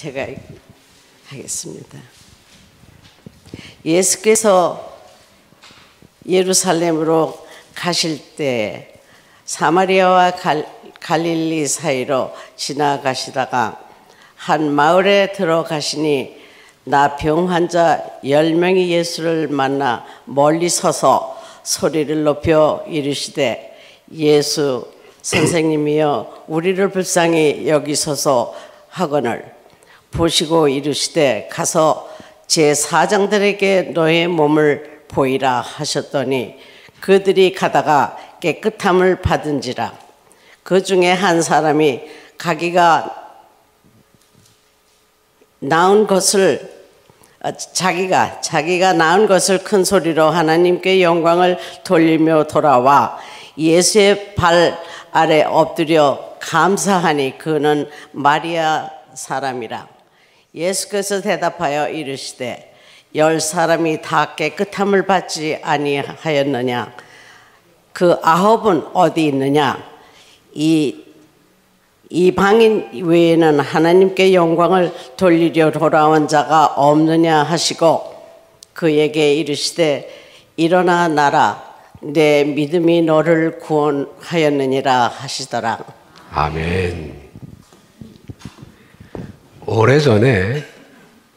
제가 하겠습니다. 예수께서 예루살렘으로 가실 때 사마리아와 갈릴리 사이로 지나가시다가 한 마을에 들어가시니 나 병환자 10명이 예수를 만나 멀리 서서 소리를 높여 이르시되 예수 선생님이여 우리를 불쌍히 여기소서 하거늘 보시고 이르시되 가서 제사장들에게 너의 몸을 보이라 하셨더니 그들이 가다가 깨끗함을 받은지라. 그 중에 한 사람이 자기가 낳은 것을 큰 소리로 하나님께 영광을 돌리며 돌아와 예수의 발 아래 엎드려 감사하니 그는 마리아 사람이라. 예수께서 대답하여 이르시되 10사람이 다 깨끗함을 받지 아니하였느냐? 그 9은 어디 있느냐? 이 방인 외에는 하나님께 영광을 돌리려 돌아온 자가 없느냐 하시고 그에게 이르시되 일어나 나라 내 믿음이 너를 구원하였느니라 하시더라. 아멘. 오래전에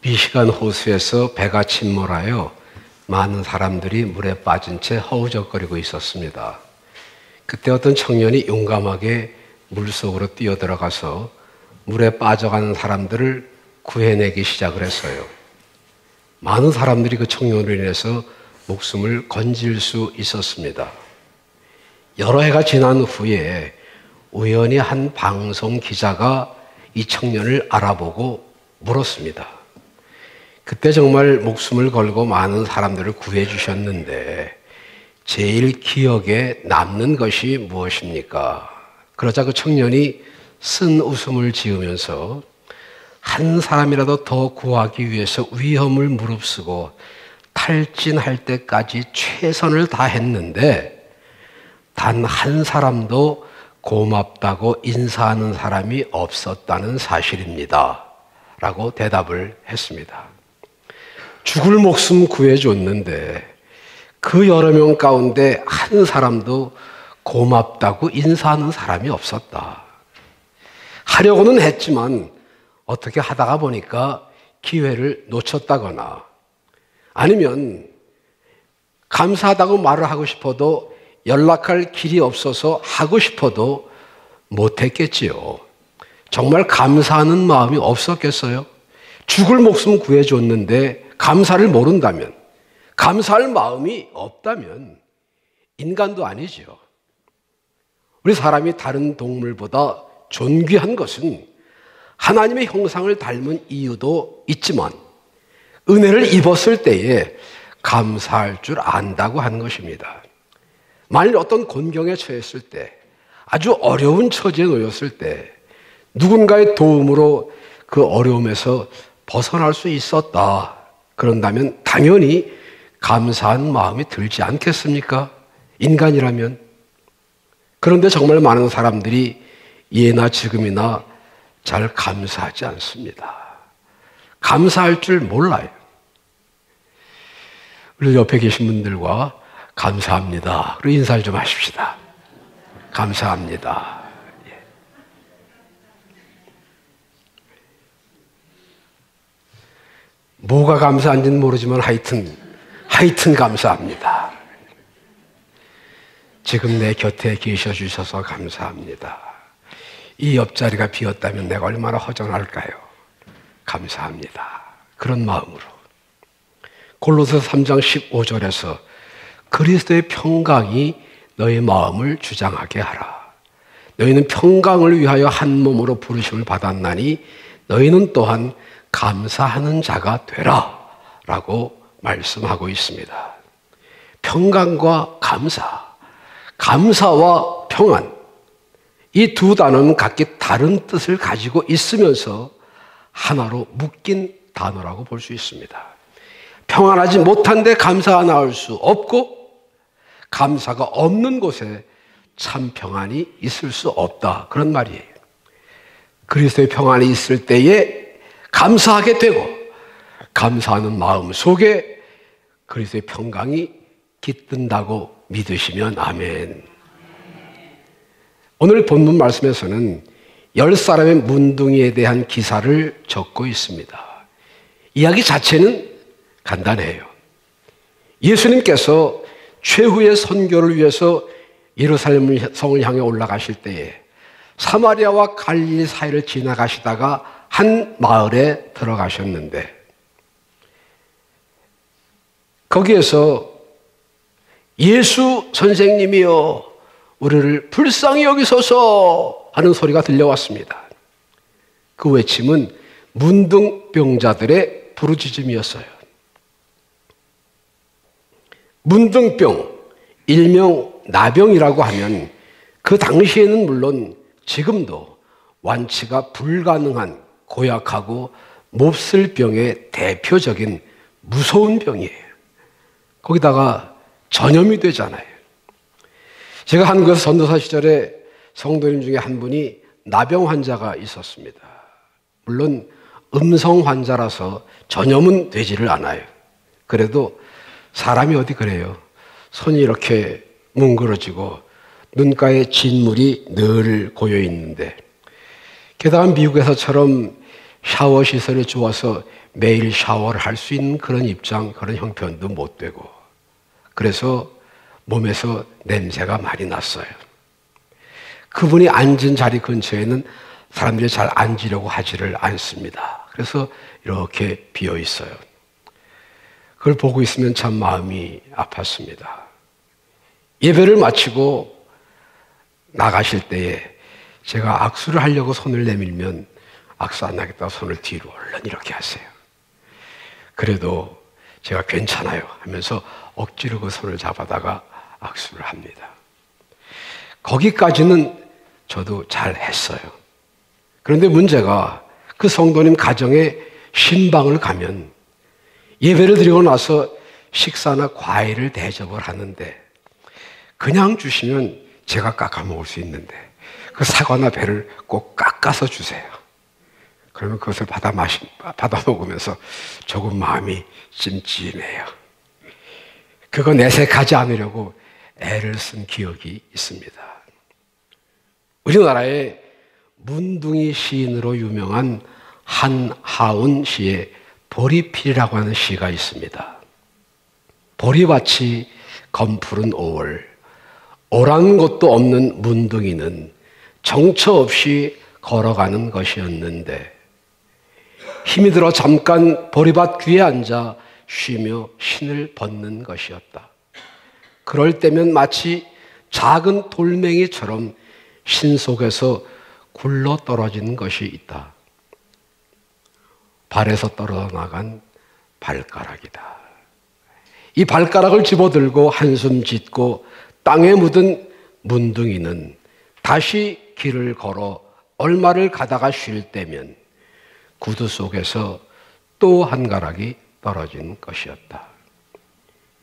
미시간 호수에서 배가 침몰하여 많은 사람들이 물에 빠진 채 허우적거리고 있었습니다. 그때 어떤 청년이 용감하게 물속으로 뛰어들어가서 물에 빠져가는 사람들을 구해내기 시작을 했어요. 많은 사람들이 그 청년으로 인해서 목숨을 건질 수 있었습니다. 여러 해가 지난 후에 우연히 한 방송 기자가 이 청년을 알아보고 물었습니다. 그때 정말 목숨을 걸고 많은 사람들을 구해 주셨는데 제일 기억에 남는 것이 무엇입니까? 그러자 그 청년이 쓴 웃음을 지으면서 한 사람이라도 더 구하기 위해서 위험을 무릅쓰고 탈진할 때까지 최선을 다했는데 단 한 사람도 고맙다고 인사하는 사람이 없었다는 사실입니다. 라고 대답을 했습니다. 죽을 목숨 구해줬는데 그 여러 명 가운데 한 사람도 고맙다고 인사하는 사람이 없었다. 하려고는 했지만 어떻게 하다가 보니까 기회를 놓쳤다거나 아니면 감사하다고 말을 하고 싶어도 연락할 길이 없어서 하고 싶어도 못했겠지요. 정말 감사하는 마음이 없었겠어요? 죽을 목숨 구해줬는데 감사를 모른다면, 감사할 마음이 없다면 인간도 아니지요. 우리 사람이 다른 동물보다 존귀한 것은 하나님의 형상을 닮은 이유도 있지만 은혜를 입었을 때에 감사할 줄 안다고 하는 것입니다. 만일 어떤 곤경에 처했을 때, 아주 어려운 처지에 놓였을 때 누군가의 도움으로 그 어려움에서 벗어날 수 있었다. 그런다면 당연히 감사한 마음이 들지 않겠습니까? 인간이라면. 그런데 정말 많은 사람들이 예나 지금이나 잘 감사하지 않습니다. 감사할 줄 몰라요. 우리 옆에 계신 분들과 감사합니다. 그리고 인사를 좀 하십시다. 감사합니다. 예. 뭐가 감사한지는 모르지만 하여튼 감사합니다. 지금 내 곁에 계셔 주셔서 감사합니다. 이 옆자리가 비었다면 내가 얼마나 허전할까요? 감사합니다. 그런 마음으로. 골로새서 3장 15절에서 그리스도의 평강이 너의 마음을 주장하게 하라. 너희는 평강을 위하여 한 몸으로 부르심을 받았나니 너희는 또한 감사하는 자가 되라 라고 말씀하고 있습니다. 평강과 감사, 감사와 평안, 이 두 단어는 각기 다른 뜻을 가지고 있으면서 하나로 묶인 단어라고 볼 수 있습니다. 평안하지 못한 데 감사가 나올 수 없고 감사가 없는 곳에 참 평안이 있을 수 없다. 그런 말이에요. 그리스도의 평안이 있을 때에 감사하게 되고 감사하는 마음 속에 그리스도의 평강이 깃든다고 믿으시면 아멘. 오늘 본문 말씀에서는 10사람의 문둥이에 대한 기사를 적고 있습니다. 이야기 자체는 간단해요. 예수님께서 최후의 선교를 위해서 예루살렘 성을 향해 올라가실 때에 사마리아와 갈릴리 사이를 지나가시다가 한 마을에 들어가셨는데 거기에서 예수 선생님이여 우리를 불쌍히 여기소서 하는 소리가 들려왔습니다. 그 외침은 문둥병자들의 부르짖음이었어요. 문둥병, 일명 나병이라고 하면 그 당시에는 물론 지금도 완치가 불가능한 고약하고 몹쓸 병의 대표적인 무서운 병이에요. 거기다가 전염이 되잖아요. 제가 한국에서 전도사 시절에 성도님 중에 한 분이 나병 환자가 있었습니다. 물론 음성 환자라서 전염은 되지를 않아요. 그래도 사람이 어디 그래요. 손이 이렇게 뭉그러지고 눈가에 진물이 늘 고여 있는데 게다가 미국에서처럼 샤워 시설이 좋아서 매일 샤워를 할 수 있는 그런 입장, 그런 형편도 못 되고 그래서 몸에서 냄새가 많이 났어요. 그분이 앉은 자리 근처에는 사람들이 잘 앉으려고 하지를 않습니다. 그래서 이렇게 비어 있어요. 그걸 보고 있으면 참 마음이 아팠습니다. 예배를 마치고 나가실 때에 제가 악수를 하려고 손을 내밀면 악수 안 하겠다고 손을 뒤로 얼른 이렇게 하세요. 그래도 제가 괜찮아요 하면서 억지로 그 손을 잡아다가 악수를 합니다. 거기까지는 저도 잘 했어요. 그런데 문제가 그 성도님 가정에 신방을 가면 예배를 드리고 나서 식사나 과일을 대접을 하는데 그냥 주시면 제가 깎아 먹을 수 있는데 그 사과나 배를 꼭 깎아서 주세요. 그러면 그것을 받아 먹으면서 조금 마음이 찜찜해요. 그거 내색하지 않으려고 애를 쓴 기억이 있습니다. 우리나라에 문둥이 시인으로 유명한 한하운 시의 보리필이라고 하는 시가 있습니다. 보리밭이 검푸른 5월 오란 것도 없는 문둥이는 정처 없이 걸어가는 것이었는데 힘이 들어 잠깐 보리밭 귀에 앉아 쉬며 신을 벗는 것이었다. 그럴 때면 마치 작은 돌멩이처럼 신 속에서 굴러 떨어지는 것이 있다. 발에서 떨어져 나간 발가락이다. 이 발가락을 집어들고 한숨 짓고 땅에 묻은 문둥이는 다시 길을 걸어 얼마를 가다가 쉴 때면 구두 속에서 또 한 가락이 떨어진 것이었다.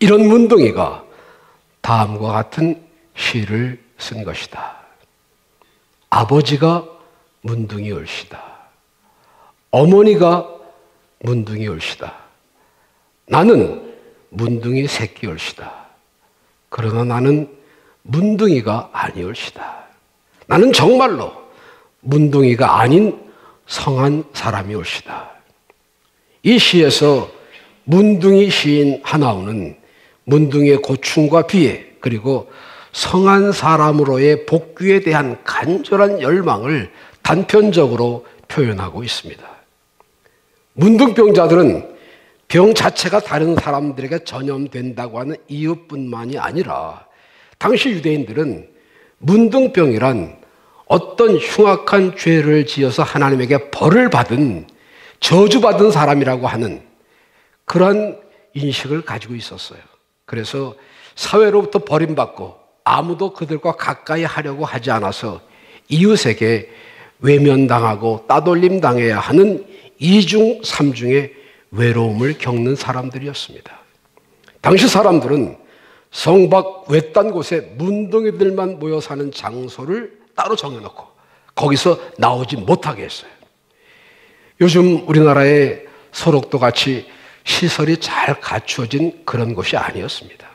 이런 문둥이가 다음과 같은 시를 쓴 것이다. 아버지가 문둥이 얼씨다. 어머니가 문둥이 얼씨다. 나는 문둥이 새끼 얼씨다. 그러나 나는 문둥이가 아니올시다. 나는 정말로 문둥이가 아닌 성한 사람이 올시다. 이 시에서 문둥이 시인 한하운은 문둥이의 고충과 비애 그리고 성한 사람으로의 복귀에 대한 간절한 열망을 단편적으로 표현하고 있습니다. 문둥병자들은 병 자체가 다른 사람들에게 전염된다고 하는 이유뿐만이 아니라 당시 유대인들은 문둥병이란 어떤 흉악한 죄를 지어서 하나님에게 벌을 받은 저주받은 사람이라고 하는 그런 인식을 가지고 있었어요. 그래서 사회로부터 버림받고 아무도 그들과 가까이 하려고 하지 않아서 이웃에게 외면당하고 따돌림 당해야 하는 이중 삼중의 외로움을 겪는 사람들이었습니다. 당시 사람들은 성 밖 외딴 곳에 문둥이들만 모여 사는 장소를 따로 정해놓고 거기서 나오지 못하게 했어요. 요즘 우리나라의 소록도 같이 시설이 잘 갖추어진 그런 곳이 아니었습니다.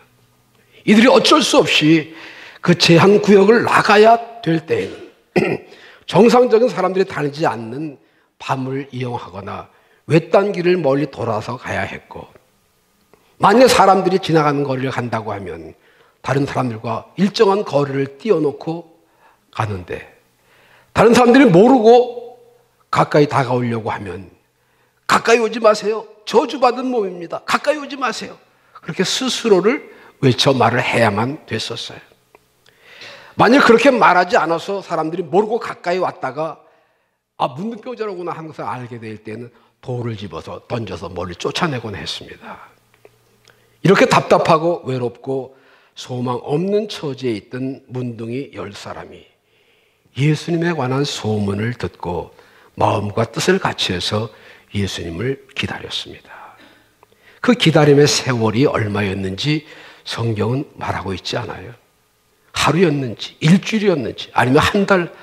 이들이 어쩔 수 없이 그 제한 구역을 나가야 될 때에는 정상적인 사람들이 다니지 않는 밤을 이용하거나 외딴 길을 멀리 돌아서 가야 했고, 만약 사람들이 지나가는 거리를 간다고 하면 다른 사람들과 일정한 거리를 띄워놓고 가는데, 다른 사람들이 모르고 가까이 다가오려고 하면 가까이 오지 마세요. 저주받은 몸입니다. 가까이 오지 마세요. 그렇게 스스로를 외쳐 말을 해야만 됐었어요. 만약 그렇게 말하지 않아서 사람들이 모르고 가까이 왔다가 문둥병자로구나 하는 것을 알게 될 때는 돌을 집어서 던져서 멀리 쫓아내곤 했습니다. 이렇게 답답하고 외롭고 소망 없는 처지에 있던 문둥이 10사람이 예수님에 관한 소문을 듣고 마음과 뜻을 같이 해서 예수님을 기다렸습니다. 그 기다림의 세월이 얼마였는지 성경은 말하고 있지 않아요. 하루였는지 일주일이었는지 아니면 한 달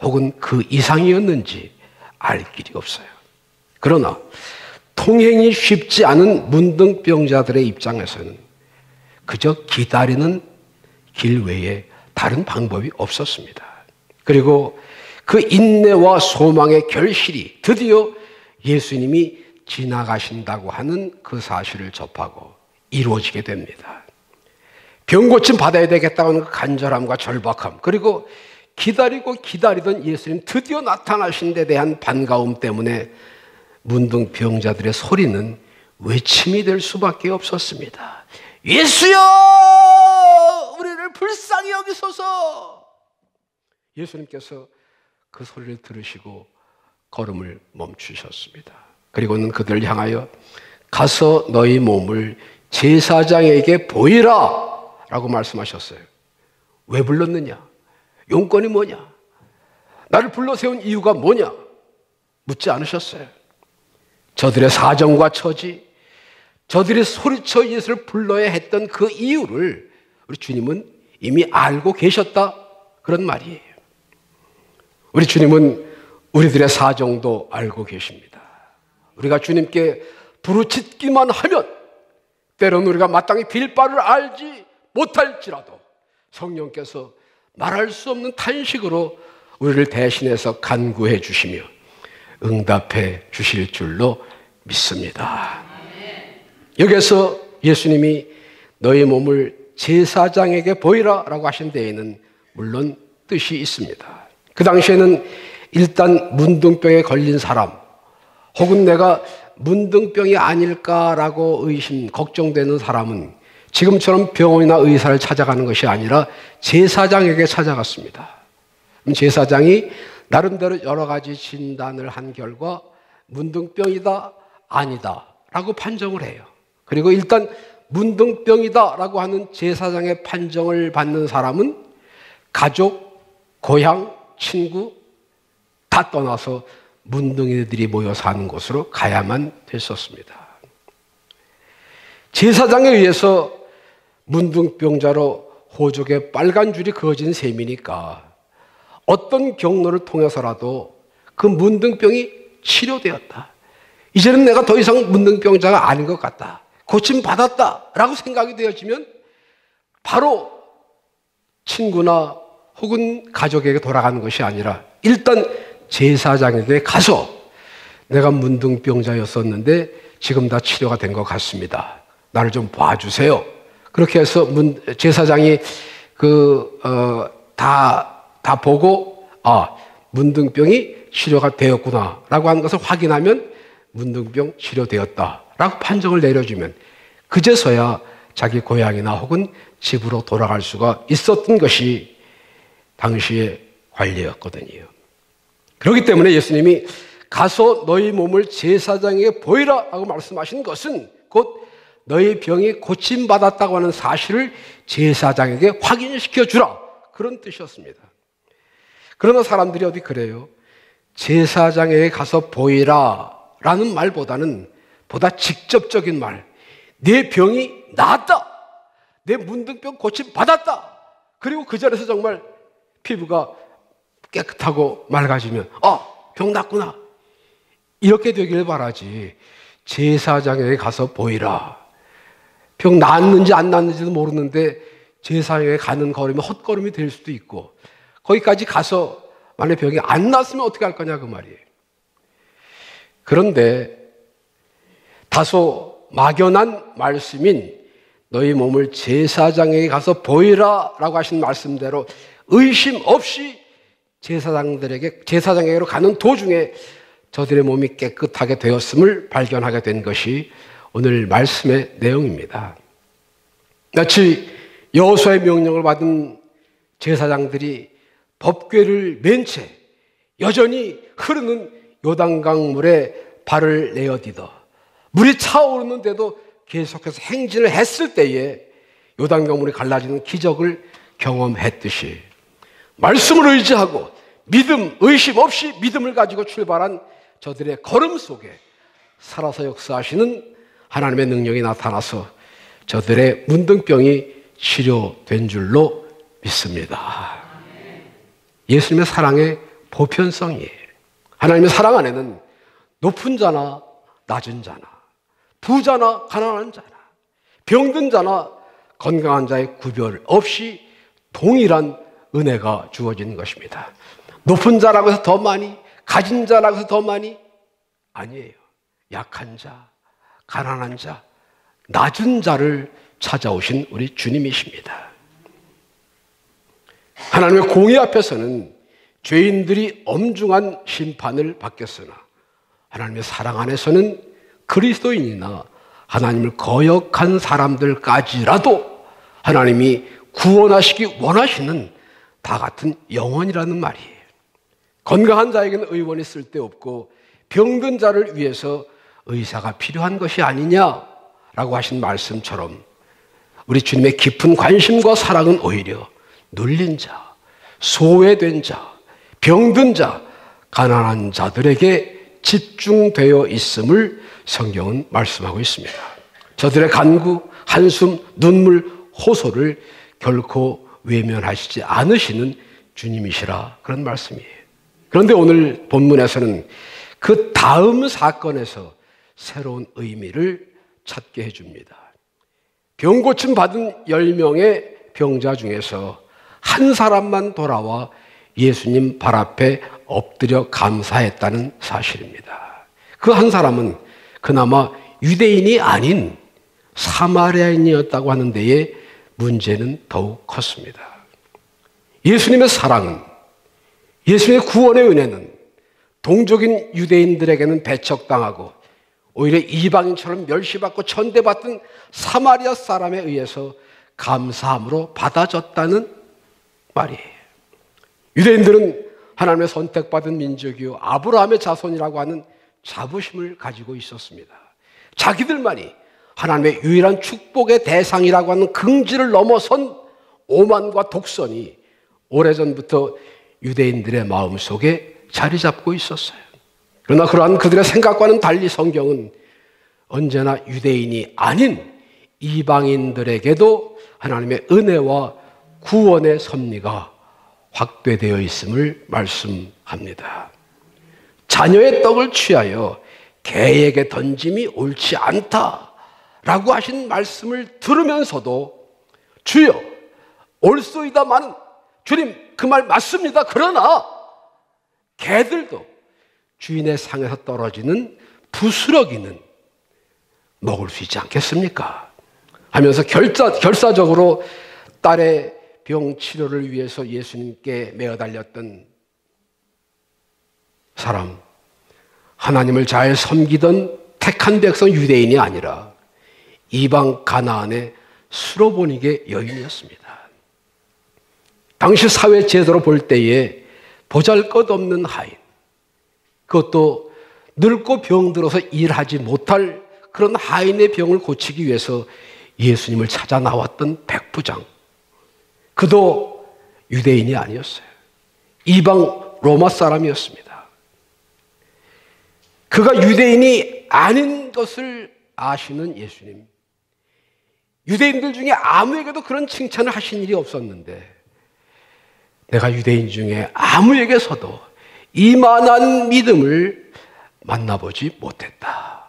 혹은 그 이상이었는지 알 길이 없어요. 그러나 통행이 쉽지 않은 문둥병자들의 입장에서는 그저 기다리는 길 외에 다른 방법이 없었습니다. 그리고 그 인내와 소망의 결실이 드디어 예수님이 지나가신다고 하는 그 사실을 접하고 이루어지게 됩니다. 병 고침 받아야 되겠다고 하는 그 간절함과 절박함, 그리고 기다리고 기다리던 예수님 드디어 나타나신 데 대한 반가움 때문에 문둥병자들의 소리는 외침이 될 수밖에 없었습니다. 예수여, 우리를 불쌍히 여기소서. 예수님께서 그 소리를 들으시고 걸음을 멈추셨습니다. 그리고는 그들을 향하여 가서 너희 몸을 제사장에게 보이라 라고 말씀하셨어요. 왜 불렀느냐? 용건이 뭐냐? 나를 불러세운 이유가 뭐냐? 묻지 않으셨어요. 저들의 사정과 처지, 저들이 소리쳐 예수를 불러야 했던 그 이유를 우리 주님은 이미 알고 계셨다, 그런 말이에요. 우리 주님은 우리들의 사정도 알고 계십니다. 우리가 주님께 부르짖기만 하면 때로는 우리가 마땅히 빌 바를 알지 못할지라도 성령께서 말할 수 없는 탄식으로 우리를 대신해서 간구해 주시며 응답해 주실 줄로 믿습니다. 여기서 예수님이 너희 몸을 제사장에게 보이라 라고 하신 데에는 물론 뜻이 있습니다. 그 당시에는 일단 문둥병에 걸린 사람, 혹은 내가 문둥병이 아닐까라고 걱정되는 사람은 지금처럼 병원이나 의사를 찾아가는 것이 아니라 제사장에게 찾아갔습니다. 제사장이 나름대로 여러 가지 진단을 한 결과 문둥병이다, 아니다 라고 판정을 해요. 그리고 일단 문둥병이다 라고 하는 제사장의 판정을 받는 사람은 가족, 고향, 친구 다 떠나서 문둥이들이 모여 사는 곳으로 가야만 됐었습니다. 제사장에 의해서 문둥병자로 호족에 빨간 줄이 그어진 셈이니까 어떤 경로를 통해서라도 그 문둥병이 치료되었다, 이제는 내가 더 이상 문둥병자가 아닌 것 같다, 고침받았다라고 생각이 되어지면 바로 친구나 혹은 가족에게 돌아가는 것이 아니라 일단 제사장에게 가서 내가 문둥병자였었는데 지금 다 치료가 된 것 같습니다, 나를 좀 봐주세요. 그렇게 해서 제사장이 다 보고 문둥병이 치료가 되었구나 라고 하는 것을 확인하면 문둥병 치료되었다 라고 판정을 내려주면 그제서야 자기 고향이나 혹은 집으로 돌아갈 수가 있었던 것이 당시의 관례였거든요. 그렇기 때문에 예수님이 가서 너희 몸을 제사장에게 보이라 라고 말씀하신 것은 곧 너희 병이 고침받았다고 하는 사실을 제사장에게 확인시켜 주라, 그런 뜻이었습니다. 그러나 사람들이 어디 그래요? 제사장에게 가서 보이라 라는 말보다는 보다 직접적인 말, 내 병이 나았다, 내 문둥병 고침받았다, 그리고 그 자리에서 정말 피부가 깨끗하고 맑아지면 병 났구나, 이렇게 되길 바라지 제사장에게 가서 보이라. 병 낫는지 안 낫는지도 모르는데 제사장에게 가는 걸음이 헛걸음이 될 수도 있고, 거기까지 가서 만약 병이 안 낫으면 어떻게 할 거냐 그 말이에요. 그런데 다소 막연한 말씀인 너희 몸을 제사장에게 가서 보이라 라고 하신 말씀대로 의심 없이 제사장에게로 가는 도중에 저들의 몸이 깨끗하게 되었음을 발견하게 된 것이 오늘 말씀의 내용입니다. 마치 여호수아의 명령을 받은 제사장들이 법궤를 맨 채 여전히 흐르는 요단강 물에 발을 내어디뎌 물이 차오르는데도 계속해서 행진을 했을 때에 요단강 물이 갈라지는 기적을 경험했듯이 말씀을 의지하고 믿음, 의심 없이 믿음을 가지고 출발한 저들의 걸음 속에 살아서 역사하시는 하나님의 능력이 나타나서 저들의 문둥병이 치료된 줄로 믿습니다. 예수님의 사랑의 보편성이에요. 하나님의 사랑 안에는 높은 자나 낮은 자나, 부자나 가난한 자나, 병든 자나 건강한 자의 구별 없이 동일한 은혜가 주어지는 것입니다. 높은 자라고 해서 더 많이, 가진 자라고 해서 더 많이 아니에요. 약한 자, 가난한 자, 낮은 자를 찾아오신 우리 주님이십니다. 하나님의 공의 앞에서는 죄인들이 엄중한 심판을 받겠으나 하나님의 사랑 안에서는 그리스도인이나 하나님을 거역한 사람들까지라도 하나님이 구원하시기 원하시는 다 같은 영혼이라는 말이에요. 건강한 자에게는 의원이 쓸데없고 병든 자를 위해서 의사가 필요한 것이 아니냐라고 하신 말씀처럼 우리 주님의 깊은 관심과 사랑은 오히려 눌린 자, 소외된 자, 병든 자, 가난한 자들에게 집중되어 있음을 성경은 말씀하고 있습니다. 저들의 간구, 한숨, 눈물, 호소를 결코 외면하시지 않으시는 주님이시라 그런 말씀이에요. 그런데 오늘 본문에서는 그 다음 사건에서 새로운 의미를 찾게 해줍니다. 병고침 받은 10명의 병자 중에서 한 사람만 돌아와 예수님 발 앞에 엎드려 감사했다는 사실입니다. 그 한 사람은 그나마 유대인이 아닌 사마리아인이었다고 하는 데에 문제는 더욱 컸습니다. 예수님의 사랑은, 예수님의 구원의 은혜는 동족인 유대인들에게는 배척당하고 오히려 이방인처럼 멸시받고 천대받던 사마리아 사람에 의해서 감사함으로 받아졌다는 말이에요. 유대인들은 하나님의 선택받은 민족이요 아브라함의 자손이라고 하는 자부심을 가지고 있었습니다. 자기들만이 하나님의 유일한 축복의 대상이라고 하는 긍지를 넘어선 오만과 독선이 오래전부터 유대인들의 마음속에 자리 잡고 있었어요. 그러나 그러한 그들의 생각과는 달리 성경은 언제나 유대인이 아닌 이방인들에게도 하나님의 은혜와 구원의 섭리가 확대되어 있음을 말씀합니다. 자녀의 떡을 취하여 개에게 던짐이 옳지 않다라고 하신 말씀을 들으면서도 주여 옳소이다마는 주님 그 말 맞습니다. 그러나 개들도 주인의 상에서 떨어지는 부스러기는 먹을 수 있지 않겠습니까? 하면서 결사적으로 딸의 병 치료를 위해서 예수님께 매어 달렸던 사람, 하나님을 잘 섬기던 택한 백성 유대인이 아니라 이방 가나안의 수로보니게 여인이었습니다. 당시 사회 제도로 볼 때에 보잘것없는 하인, 그것도 늙고 병들어서 일하지 못할 그런 하인의 병을 고치기 위해서 예수님을 찾아 나왔던 백부장, 그도 유대인이 아니었어요. 이방 로마 사람이었습니다. 그가 유대인이 아닌 것을 아시는 예수님, 유대인들 중에 아무에게도 그런 칭찬을 하신 일이 없었는데 내가 유대인 중에 아무에게서도 이만한 믿음을 만나보지 못했다.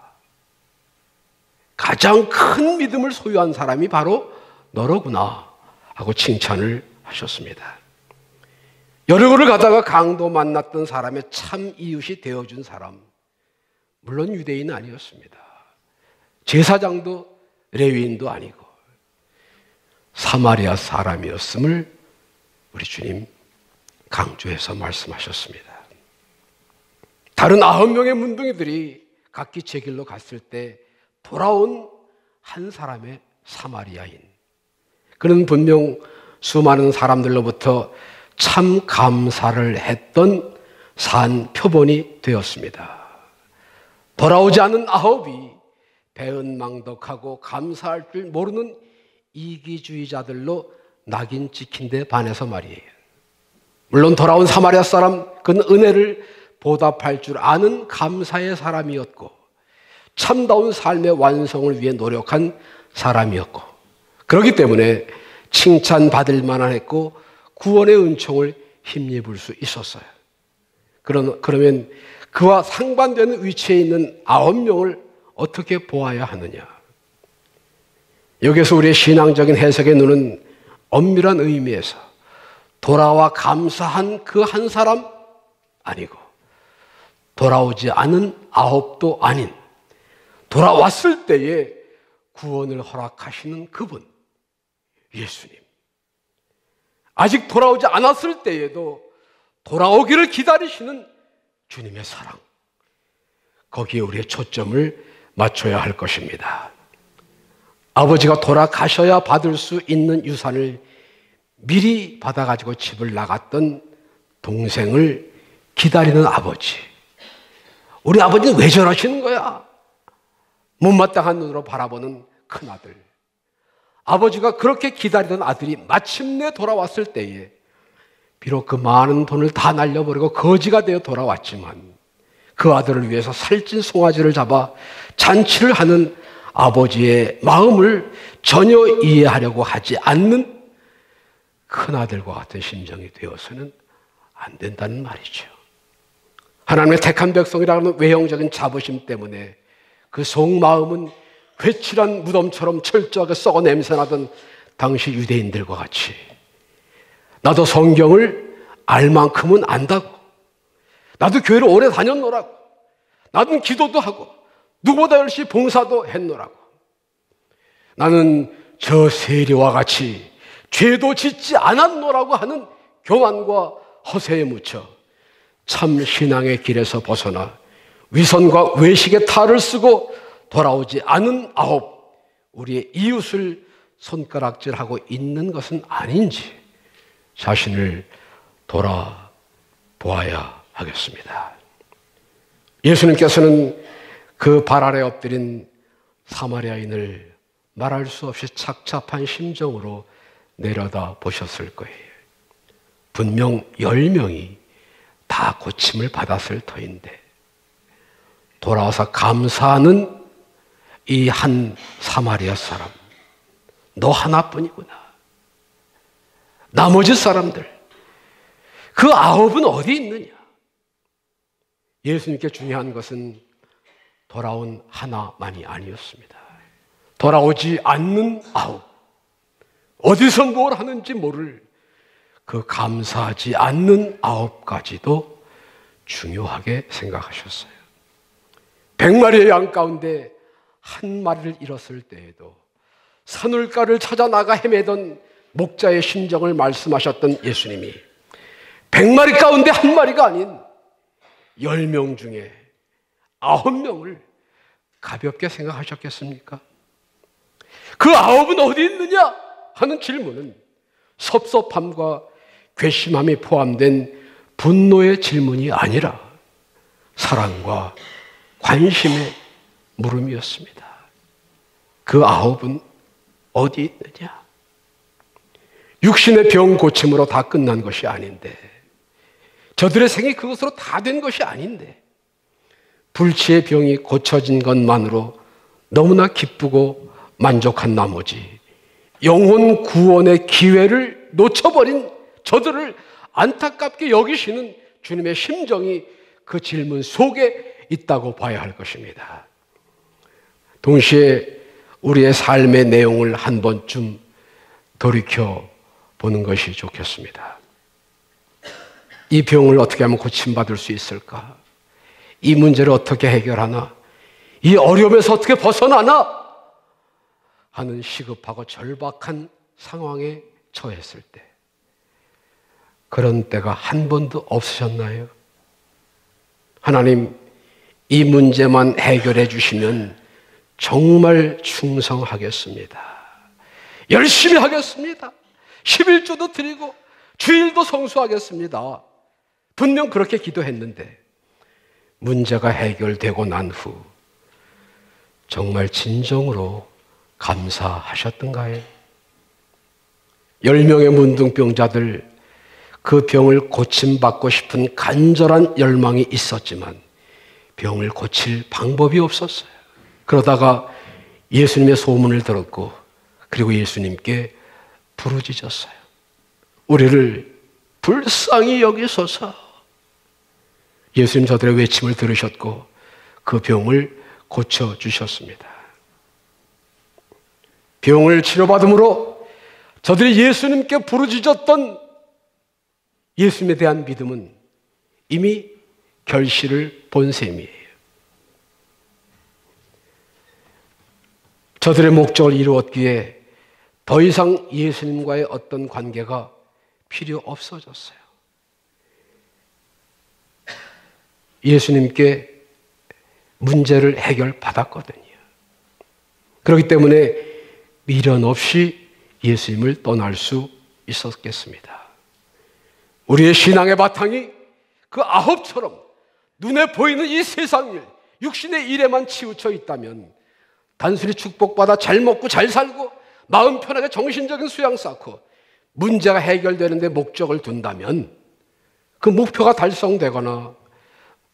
가장 큰 믿음을 소유한 사람이 바로 너로구나 하고 칭찬을 하셨습니다. 여리고를 가다가 강도 만났던 사람의 참 이웃이 되어준 사람, 물론 유대인은 아니었습니다. 제사장도 레위인도 아니고 사마리아 사람이었음을 우리 주님 강조해서 말씀하셨습니다. 다른 9명의 문둥이들이 각기 제 길로 갔을 때 돌아온 한 사람의 사마리아인, 그는 분명 수많은 사람들로부터 참 감사를 했던 산 표본이 되었습니다. 돌아오지 않은 9이 배은망덕하고 감사할 줄 모르는 이기주의자들로 낙인 찍힌 데 반해서 말이에요. 물론 돌아온 사마리아 사람, 그는 은혜를 보답할 줄 아는 감사의 사람이었고 참다운 삶의 완성을 위해 노력한 사람이었고, 그렇기 때문에 칭찬받을 만했고 구원의 은총을 힘입을 수 있었어요. 그러면 그와 상반되는 위치에 있는 9명을 어떻게 보아야 하느냐? 여기서 우리의 신앙적인 해석의 눈은 엄밀한 의미에서 돌아와 감사한 그 한 사람 아니고 돌아오지 않은 9도 아닌 돌아왔을 때에 구원을 허락하시는 그분, 예수님. 아직 돌아오지 않았을 때에도 돌아오기를 기다리시는 주님의 사랑, 거기에 우리의 초점을 맞춰야 할 것입니다. 아버지가 돌아가셔야 받을 수 있는 유산을 미리 받아가지고 집을 나갔던 동생을 기다리는 아버지. 우리 아버지는 왜 저러시는 거야? 못마땅한 눈으로 바라보는 큰아들. 아버지가 그렇게 기다리던 아들이 마침내 돌아왔을 때에 비록 그 많은 돈을 다 날려버리고 거지가 되어 돌아왔지만 그 아들을 위해서 살찐 송아지를 잡아 잔치를 하는 아버지의 마음을 전혀 이해하려고 하지 않는 큰아들과 같은 심정이 되어서는 안 된다는 말이죠. 하나님의 택한 백성이라는 외형적인 자부심 때문에 그 속마음은 회칠한 무덤처럼 철저하게 썩어 냄새나던 당시 유대인들과 같이 나도 성경을 알 만큼은 안다고, 나도 교회를 오래 다녔노라고, 나도 기도도 하고 누구보다 열심히 봉사도 했노라고, 나는 저 세리와 같이 죄도 짓지 않았노라고 하는 교만과 허세에 묻혀 참 신앙의 길에서 벗어나 위선과 외식의 탈을 쓰고 돌아오지 않은 9, 우리의 이웃을 손가락질하고 있는 것은 아닌지 자신을 돌아보아야 하겠습니다. 예수님께서는 그 발 아래 엎드린 사마리아인을 말할 수 없이 착잡한 심정으로 내려다 보셨을 거예요. 분명 10명이 다 고침을 받았을 터인데 돌아와서 감사하는 이 한 사마리아 사람, 너 하나뿐이구나. 나머지 사람들, 그 9은 어디 있느냐? 예수님께 중요한 것은 돌아온 하나만이 아니었습니다. 돌아오지 않는 9, 어디서 뭘 하는지 모를 그 감사하지 않는 9까지도 중요하게 생각하셨어요. 100마리의 양 가운데 한 마리를 잃었을 때에도 산울가를 찾아 나가 헤매던 목자의 심정을 말씀하셨던 예수님이 100마리 가운데 한 마리가 아닌 10명 중에 9명을 가볍게 생각하셨겠습니까? 그 9은 어디 있느냐 하는 질문은 섭섭함과 괘씸함이 포함된 분노의 질문이 아니라 사랑과 관심의 물음이었습니다. 그 9은 어디 있느냐? 육신의 병 고침으로 다 끝난 것이 아닌데, 저들의 생이 그것으로 다 된 것이 아닌데, 불치의 병이 고쳐진 것만으로 너무나 기쁘고 만족한 나머지 영혼 구원의 기회를 놓쳐버린 저들을 안타깝게 여기시는 주님의 심정이 그 질문 속에 있다고 봐야 할 것입니다. 동시에 우리의 삶의 내용을 한 번쯤 돌이켜 보는 것이 좋겠습니다. 이 병을 어떻게 하면 고침받을 수 있을까? 이 문제를 어떻게 해결하나? 이 어려움에서 어떻게 벗어나나? 하는 시급하고 절박한 상황에 처했을 때, 그런 때가 한 번도 없으셨나요? 하나님, 이 문제만 해결해 주시면 정말 충성하겠습니다. 열심히 하겠습니다. 11조도 드리고 주일도 성수하겠습니다. 분명 그렇게 기도했는데 문제가 해결되고 난 후 정말 진정으로 감사하셨던가요? 10명의 문둥병자들, 그 병을 고침받고 싶은 간절한 열망이 있었지만 병을 고칠 방법이 없었어요. 그러다가 예수님의 소문을 들었고 그리고 예수님께 부르짖었어요. 우리를 불쌍히 여기소서. 예수님 저들의 외침을 들으셨고 그 병을 고쳐주셨습니다. 병을 치료받음으로 저들이 예수님께 부르짖었던 예수님에 대한 믿음은 이미 결실을 본 셈이에요. 저들의 목적을 이루었기에 더 이상 예수님과의 어떤 관계가 필요 없어졌어요. 예수님께 문제를 해결받았거든요. 그렇기 때문에 미련 없이 예수님을 떠날 수 있었겠습니다. 우리의 신앙의 바탕이 그 아홉처럼 눈에 보이는 이 세상 일, 육신의 일에만 치우쳐 있다면 단순히 축복받아 잘 먹고 잘 살고 마음 편하게 정신적인 수양 쌓고 문제가 해결되는데 목적을 둔다면 그 목표가 달성되거나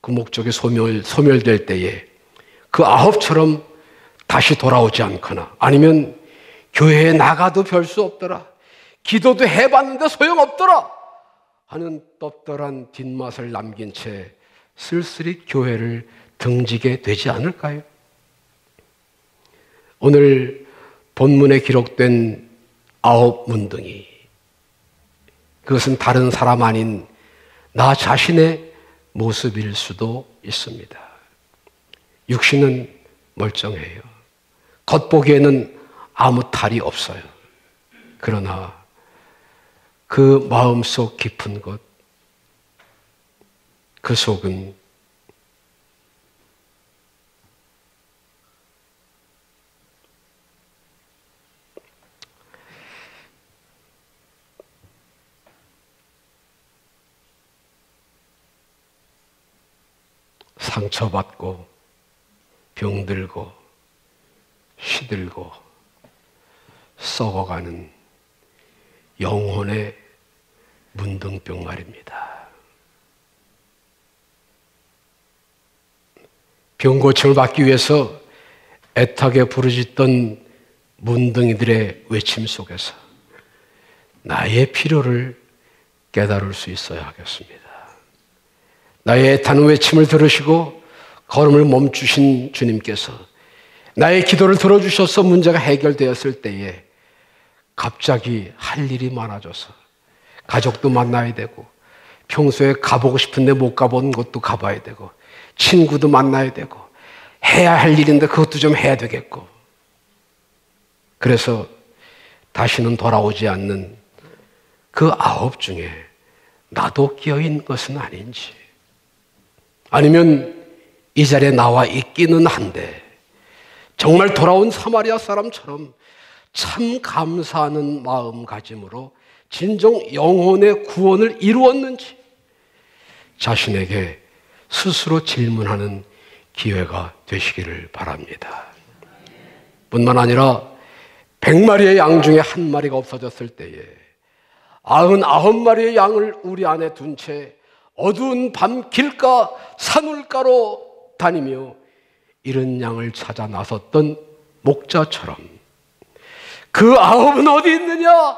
그 목적이 소멸될 때에 그 아홉처럼 다시 돌아오지 않거나 아니면 교회에 나가도 별 수 없더라, 기도도 해봤는데 소용없더라 하는 떱떱한 뒷맛을 남긴 채 쓸쓸히 교회를 등지게 되지 않을까요? 오늘 본문에 기록된 9 문둥이, 그것은 다른 사람 아닌 나 자신의 모습일 수도 있습니다. 육신은 멀쩡해요. 겉보기에는 아무 탈이 없어요. 그러나 그 마음속 깊은 곳, 그 속은 상처받고 병들고 시들고 썩어가는 영혼의 문둥병 말입니다. 병 고침을 받기 위해서 애타게 부르짖던 문둥이들의 외침 속에서 나의 필요를 깨달을 수 있어야 하겠습니다. 나의 애타는 외침을 들으시고 걸음을 멈추신 주님께서 나의 기도를 들어주셔서 문제가 해결되었을 때에 갑자기 할 일이 많아져서 가족도 만나야 되고 평소에 가보고 싶은데 못 가본 곳도 가봐야 되고 친구도 만나야 되고 해야 할 일인데 그것도 좀 해야 되겠고, 그래서 다시는 돌아오지 않는 그 9 중에 나도 끼어있는 것은 아닌지, 아니면 이 자리에 나와 있기는 한데 정말 돌아온 사마리아 사람처럼 참 감사하는 마음가짐으로 진정 영혼의 구원을 이루었는지 자신에게 스스로 질문하는 기회가 되시기를 바랍니다. 뿐만 아니라 100마리의 양 중에 1마리가 없어졌을 때에 99마리의 양을 우리 안에 둔 채 어두운 밤 길가 산울가로 다니며 이런 양을 찾아 나섰던 목자처럼 그 9은 어디 있느냐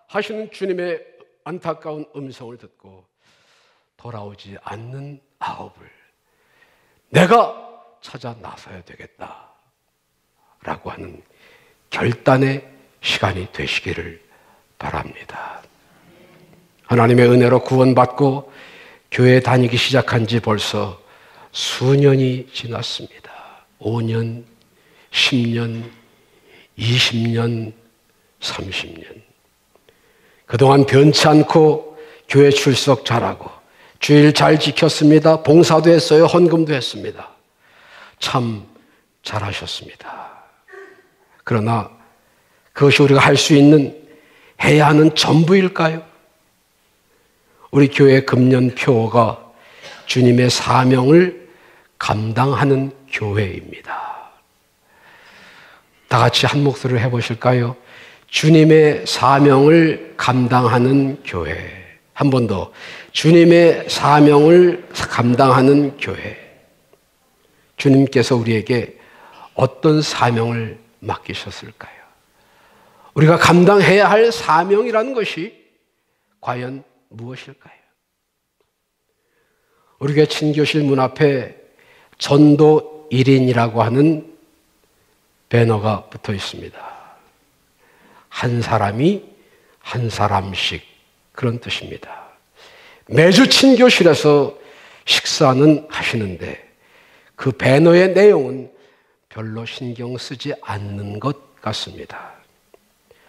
하시는 주님의 안타까운 음성을 듣고 돌아오지 않는 9을 내가 찾아 나서야 되겠다 라고 하는 결단의 시간이 되시기를 바랍니다. 하나님의 은혜로 구원받고 교회 다니기 시작한 지 벌써 수년이 지났습니다. 5년, 10년, 20년, 30년. 그동안 변치 않고 교회 출석 잘하고 주일 잘 지켰습니다. 봉사도 했어요. 헌금도 했습니다. 참 잘하셨습니다. 그러나 그것이 우리가 할 수 있는, 해야 하는 전부일까요? 우리 교회 금년 표어가 주님의 사명을 감당하는 교회입니다. 다 같이 한 목소리를 해보실까요? 주님의 사명을 감당하는 교회. 한 번 더. 주님의 사명을 감당하는 교회. 주님께서 우리에게 어떤 사명을 맡기셨을까요? 우리가 감당해야 할 사명이라는 것이 과연 무엇일까요? 우리 교회 친교실 문 앞에 전도 1인이라고 하는 배너가 붙어 있습니다. 한 사람이 한 사람씩, 그런 뜻입니다. 매주 친교실에서 식사는 하시는데 그 배너의 내용은 별로 신경 쓰지 않는 것 같습니다.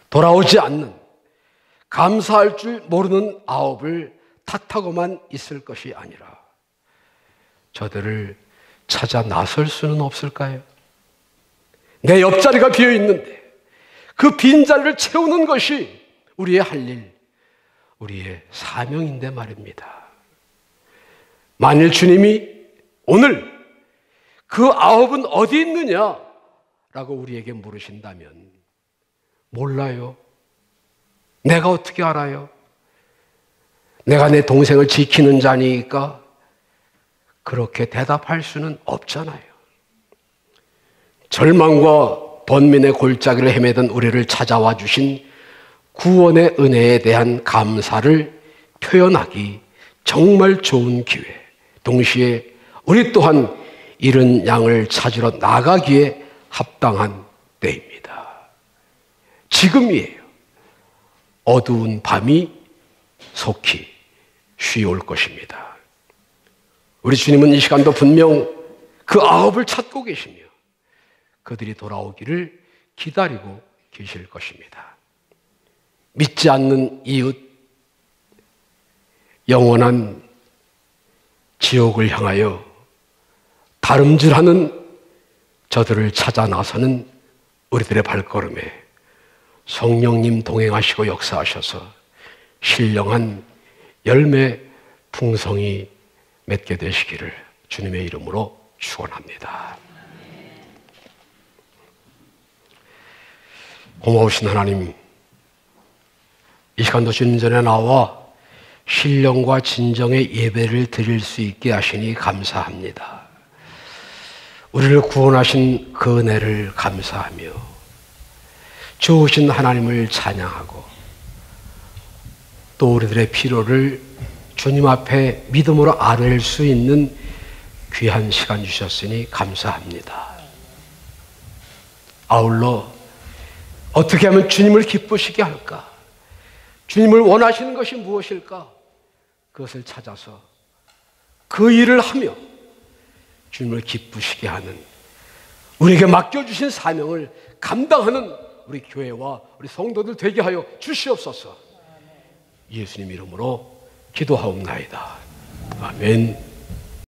돌아오지 않는, 감사할 줄 모르는 아홉을 탓하고만 있을 것이 아니라 저들을 찾아 나설 수는 없을까요? 내 옆자리가 비어 있는데 그 빈자리를 채우는 것이 우리의 할 일, 우리의 사명인데 말입니다. 만일 주님이 오늘 그 아홉은 어디 있느냐? 라고 우리에게 물으신다면 몰라요. 내가 어떻게 알아요? 내가 내 동생을 지키는 자니까 그렇게 대답할 수는 없잖아요. 절망과 번민의 골짜기를 헤매던 우리를 찾아와 주신 구원의 은혜에 대한 감사를 표현하기 정말 좋은 기회. 동시에 우리 또한 잃은 양을 찾으러 나가기에 합당한 때입니다. 지금이에요. 어두운 밤이 속히 쉬어올 것입니다. 우리 주님은 이 시간도 분명 그 아홉을 찾고 계시며 그들이 돌아오기를 기다리고 계실 것입니다. 믿지 않는 이웃, 영원한 지옥을 향하여 다름질하는 저들을 찾아 나서는 우리들의 발걸음에 성령님 동행하시고 역사하셔서 신령한 열매 풍성이 맺게 되시기를 주님의 이름으로 축원합니다. 고마우신 하나님, 이 시간도 주님 전에 나와 신령과 진정의 예배를 드릴 수 있게 하시니 감사합니다. 우리를 구원하신 그 은혜를 감사하며 좋으신 하나님을 찬양하고 또 우리들의 필요를 주님 앞에 믿음으로 아뢰일 수 있는 귀한 시간 주셨으니 감사합니다. 아울러 어떻게 하면 주님을 기쁘시게 할까? 주님을 원하시는 것이 무엇일까? 그것을 찾아서 그 일을 하며 주님을 기쁘시게 하는, 우리에게 맡겨주신 사명을 감당하는 우리 교회와 우리 성도들 되게 하여 주시옵소서. 예수님 이름으로 기도하옵나이다. 아멘.